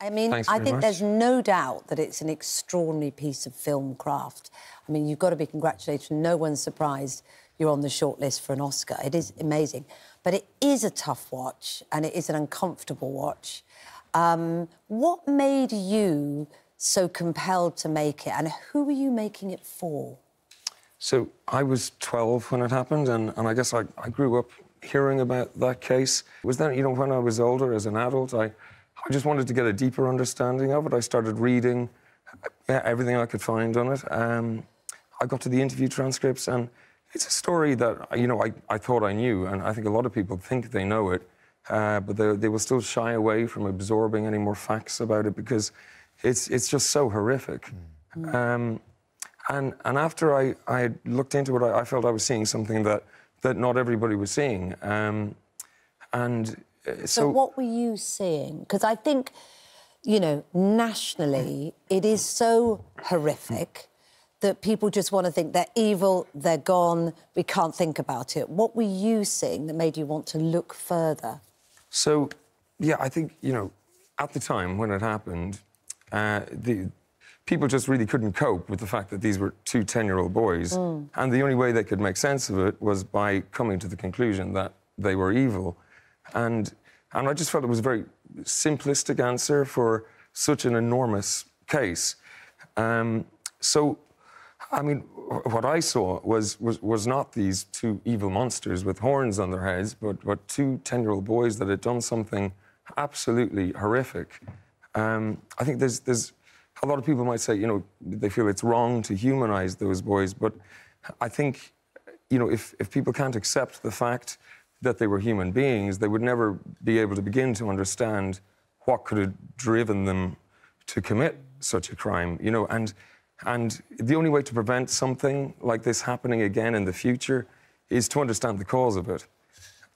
I mean, I think there's no doubt that it's an extraordinary piece of film craft. I mean, you've got to be congratulated. No one's surprised you're on the shortlist for an Oscar. It is amazing. But it is a tough watch, and it is an uncomfortable watch. What made you so compelled to make it, and who were you making it for? So I was 12 when it happened, and I guess I grew up hearing about that case. It was then, you know, when I was older, as an adult, I just wanted to get a deeper understanding of it. I started reading everything I could find on it. I got to the interview transcripts, and it's a story that, you know, I thought I knew, and I think a lot of people think they know it, but they will still shy away from absorbing any more facts about it because it's just so horrific. And after I had looked into it, I felt I was seeing something that not everybody was seeing. So what were you seeing? Because I think, you know, nationally, it is so horrific that people just want to think they're evil, they're gone, we can't think about it. What were you seeing that made you want to look further? So, yeah, I think, you know, at the time when it happened, people just really couldn't cope with the fact that these were two 10-year-old boys. And the only way they could make sense of it was by coming to the conclusion that they were evil. And I just felt it was a very simplistic answer for such an enormous case. So, I mean, what I saw was not these two evil monsters with horns on their heads, but two 10-year-old boys that had done something absolutely horrific. I think there's a lot of people might say, you know, they feel it's wrong to humanize those boys, but I think, you know, if people can't accept the fact that they were human beings, they would never be able to begin to understand what could have driven them to commit such a crime, you know, and the only way to prevent something like this happening again in the future is to understand the cause of it.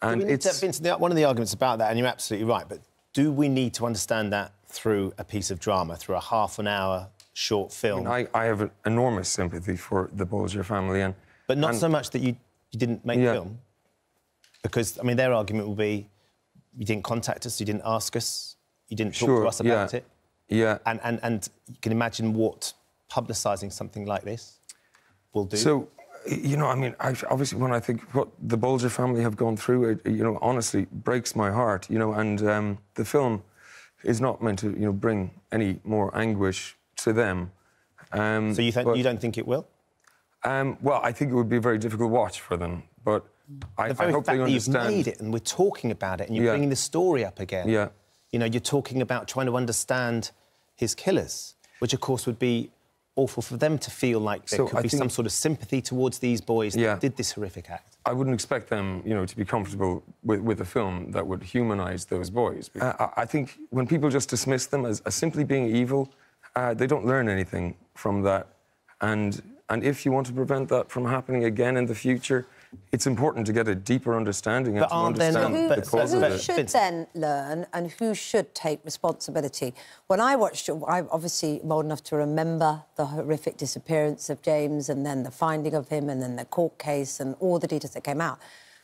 And Vincent, one of the arguments about that, and you're absolutely right, but do we need to understand that through a piece of drama, through a half-an-hour short film? I have an enormous sympathy for the Bulger family, but not so much that you didn't make film, because I mean their argument will be, you didn't contact us, you didn't ask us, you didn't talk to us about it. Yeah. And you can imagine what publicising something like this will do. So, you know, I mean, obviously, when I think what the Bulger family have gone through, it, you know, honestly breaks my heart, you know, and the film is not meant to, you know, bring any more anguish to them. So you don't think it will? Well, I think it would be a very difficult watch for them, but I hope they understand. The very fact that you've made it and we're talking about it and you're bringing the story up again. Yeah. You know, you're talking about trying to understand his killers, which, of course, would be awful for them to feel like there could be some sort of sympathy towards these boys that did this horrific act. I wouldn't expect them, you know, to be comfortable with a film that would humanise those boys. I think when people just dismiss them as simply being evil, they don't learn anything from that. And if you want to prevent that from happening again in the future, it's important to get a deeper understanding and to understand the cause of it. Who should then learn and who should take responsibility? When I watched it, I'm obviously old enough to remember the horrific disappearance of James and then the finding of him and then the court case and all the details that came out.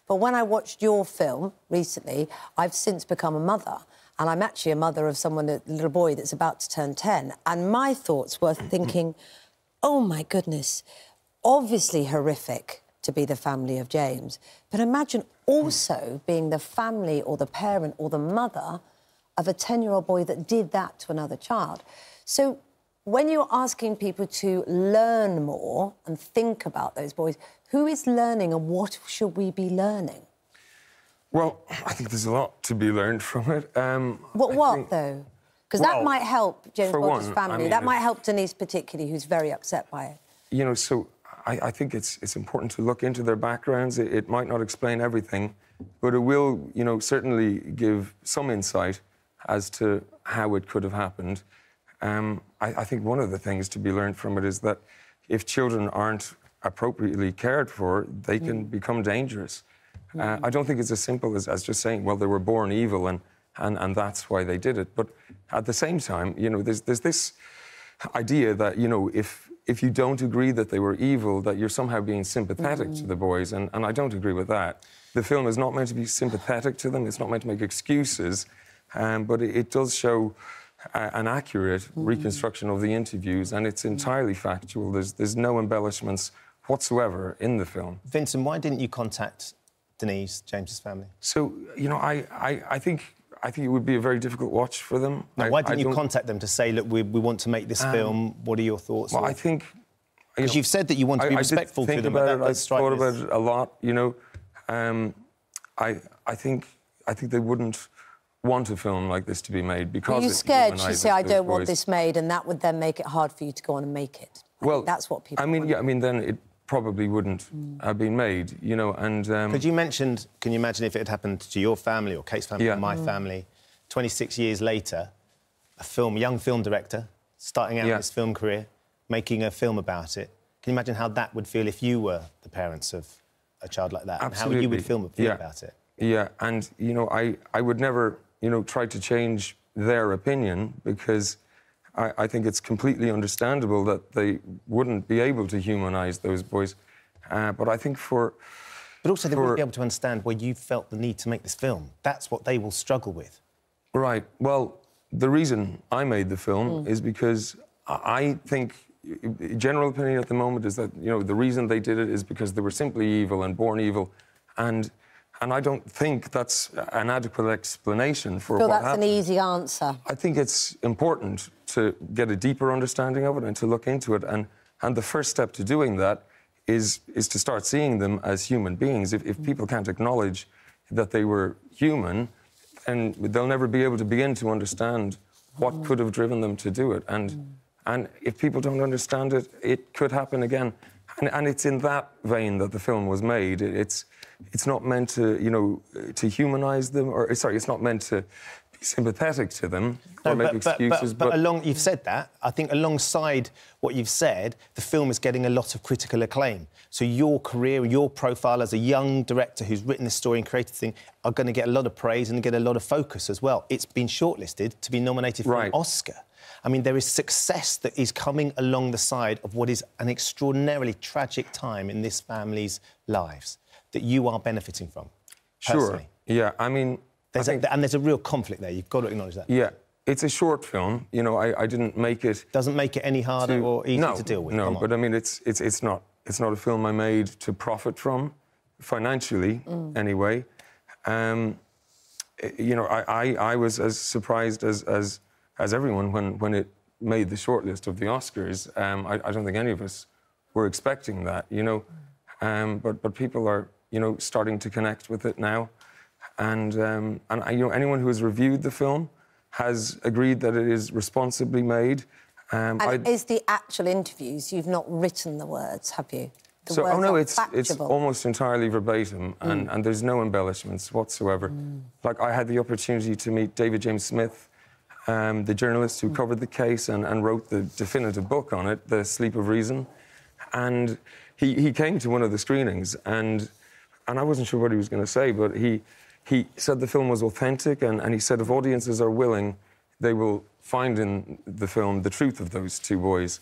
But when I watched your film recently, I've since become a mother, and I'm actually a mother of someone, a little boy that's about to turn 10, and my thoughts were thinking, oh, my goodness, obviously horrific to be the family of James. But imagine also being the family or the parent or the mother of a 10-year-old boy that did that to another child. So when you're asking people to learn more and think about those boys, who is learning and what should we be learning? Well, I think there's a lot to be learned from it. What, though? Because that might help James Bulger's family. I mean, that might help Denise particularly, who's very upset by it. You know, so I think it's important to look into their backgrounds. It might not explain everything, but it will, you know, certainly give some insight as to how it could have happened. I think one of the things to be learned from it is that if children aren't appropriately cared for, they can become dangerous. I don't think it's as simple as just saying, well, they were born evil and that's why they did it. But at the same time, you know, there's this idea that, you know, if you don't agree that they were evil, that you're somehow being sympathetic to the boys, and I don't agree with that. The film is not meant to be sympathetic to them, it's not meant to make excuses, but it does show an accurate reconstruction of the interviews, and it's entirely factual. There's no embellishments whatsoever in the film. Vincent, why didn't you contact Denise, James's family? So, you know, I think it would be a very difficult watch for them. Now, why didn't you contact them to say, look, we want to make this film, what are your thoughts? Well, I think... Because you've said that you want to be respectful to them. I thought about it a lot, you know. I think they wouldn't want a film like this to be made because... Are you scared to say, I don't want this made, and that would then make it hard for you to go on and make it? Well, that's what people want. Yeah, I mean, then it probably wouldn't have been made, you know, and... Can you imagine if it had happened to your family or Kate's family or my family, 26 years later, a young film director, starting out his film career, making a film about it. Can you imagine how that would feel if you were the parents of a child like that? Absolutely. And how you would feel about it? Yeah, and, you know, I would never, you know, try to change their opinion because I think it's completely understandable that they wouldn't be able to humanise those boys. But I think But also they wouldn't be able to understand why you felt the need to make this film. That's what they will struggle with. Right. Well, the reason I made the film is because I think... General opinion at the moment is that, you know, the reason they did it is because they were simply evil and born evil, and I don't think that's an adequate explanation for what happened. That's an easy answer. I think it's important to get a deeper understanding of it and to look into it, and the first step to doing that is to start seeing them as human beings. If people can't acknowledge that they were human, then they'll never be able to begin to understand what could have driven them to do it, and if people don't understand it, it could happen again. And it's in that vein that the film was made. It's not meant to, you know, to humanise them, or, sorry, it's not meant to be sympathetic to them or make excuses. But you've said that. I think alongside what you've said, the film is getting a lot of critical acclaim. So your career, your profile as a young director who's written this story and created this thing are going to get a lot of praise and get a lot of focus as well. It's been shortlisted to be nominated for an Oscar. I mean, there is success that is coming along the side of what is an extraordinarily tragic time in this family's lives that you are benefiting from, personally. Sure, yeah, I mean... there's a real conflict there, you've got to acknowledge that. Yeah, it's a short film, you know, I didn't make it... Doesn't make it any harder or easier to deal with? No, but I mean, it's not a film I made to profit from, financially, anyway. You know, I was as surprised as everyone when it made the shortlist of the Oscars. I don't think any of us were expecting that, you know. But people are, you know, starting to connect with it now. And you know, anyone who has reviewed the film has agreed that it is responsibly made. And is the actual interviews, you've not written the words, have you? It's almost entirely verbatim, and there's no embellishments whatsoever. Like, I had the opportunity to meet David James Smith, the journalist who covered the case and wrote the definitive book on it, The Sleep of Reason. And he came to one of the screenings, and I wasn't sure what he was going to say, but he said the film was authentic, and he said if audiences are willing, they will find in the film the truth of those two boys.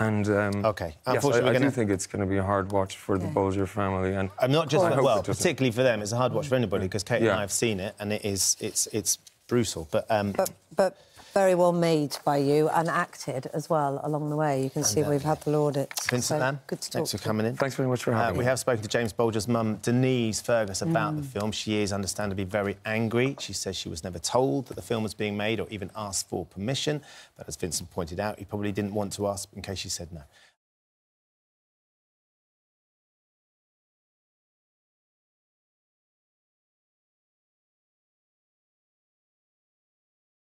And OK. Yes, I do think it's going to be a hard watch for the Bulger family. And I'm not just particularly for them. It's a hard watch for anybody because Kate and I have seen it, and it's brutal. But very well made by you and acted as well along the way. You can see we've had the laudits. Vincent Lambe, good to talk. Thanks for coming in. Thanks very much for having me. We have spoken to James Bulger's mum, Denise Fergus, about the film. She is understandably very angry. She says she was never told that the film was being made or even asked for permission. But as Vincent pointed out, he probably didn't want to ask in case she said no.